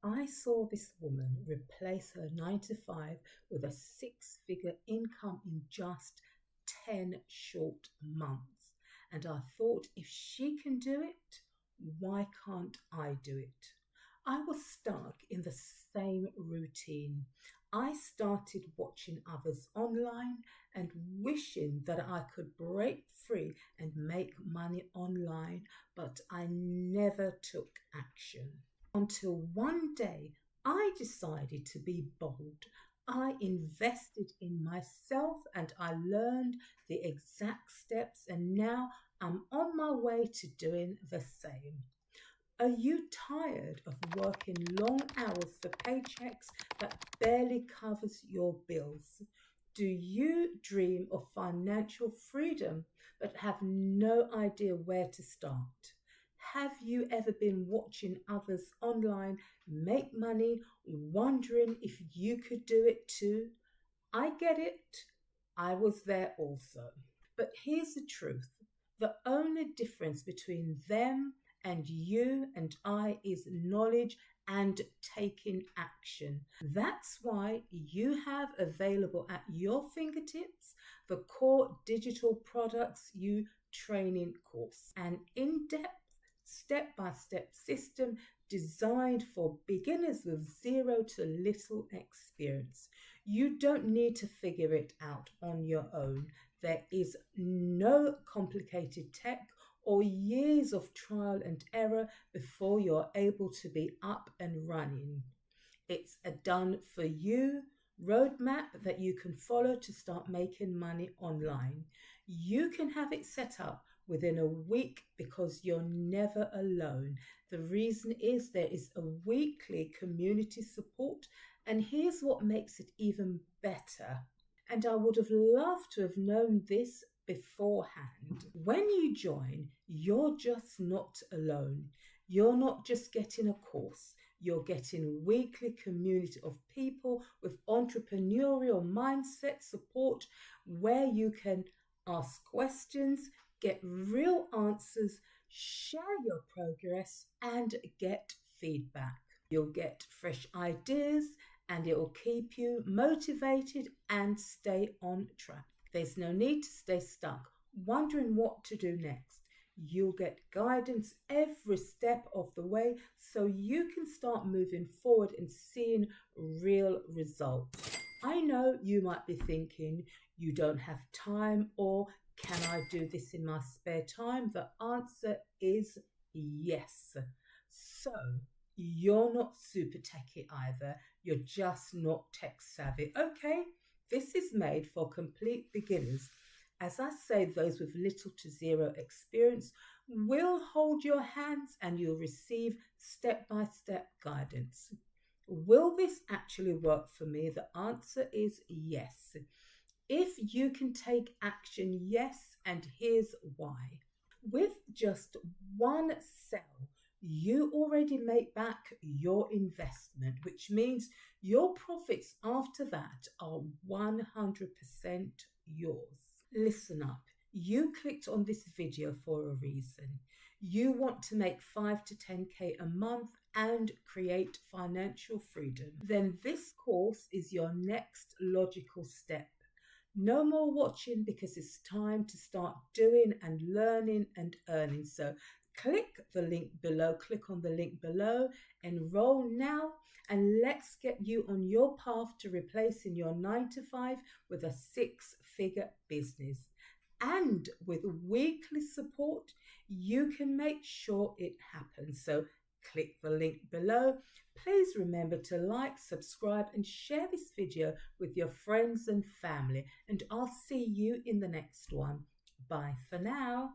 I saw this woman replace her 9 to 5 with a six-figure income in just 10 short months. And I thought, if she can do it, why can't I do it? I was stuck in the same routine. I started watching others online and wishing that I could break free and make money online, but I never took action. Until one day I decided to be bold. I invested in myself and I learned the exact steps, and now I'm on my way to doing the same. Are you tired of working long hours for paychecks that barely covers your bills? Do you dream of financial freedom but have no idea where to start? Have you ever been watching others online make money, wondering if you could do it too? I get it. I was there also. But here's the truth. The only difference between them and you and I is knowledge and taking action. That's why you have available at your fingertips the Core Digital Products You training course, an in-depth step-by-step system designed for beginners with zero to little experience. You don't need to figure it out on your own. There is no complicated tech or years of trial and error before you're able to be up and running. It's a done for you roadmap that you can follow to start making money online. You can have it set up within a week because you're never alone. The reason is there is a weekly community support, and here's what makes it even better. And I would have loved to have known this beforehand. When you join, you're just not alone. You're not just getting a course, you're getting weekly community of people with entrepreneurial mindset support where you can ask questions, get real answers, share your progress, and get feedback. You'll get fresh ideas and it will keep you motivated and stay on track. There's no need to stay stuck, wondering what to do next. You'll get guidance every step of the way so you can start moving forward and seeing real results. I know you might be thinking you don't have time, or can I do this in my spare time? The answer is yes. So, you're not super techy either. You're just not tech savvy. Okay, this is made for complete beginners. As I say, those with little to zero experience will hold your hands and you'll receive step-by-step guidance. Will this actually work for me? The answer is yes. If you can take action, yes, and here's why. With just one sell, you already make back your investment, which means your profits after that are 100% yours. Listen up. You clicked on this video for a reason. You want to make 5 to 10K a month and create financial freedom. Then this course is your next logical step. No more watching, because it's time to start doing and learning and earning. So click the link below, click on the link below, enroll now, and let's get you on your path to replacing your 9 to 5 with a six-figure business. And with weekly support, you can make sure it happens. So click the link below. Please remember to like, subscribe, and share this video with your friends and family. And I'll see you in the next one. Bye for now.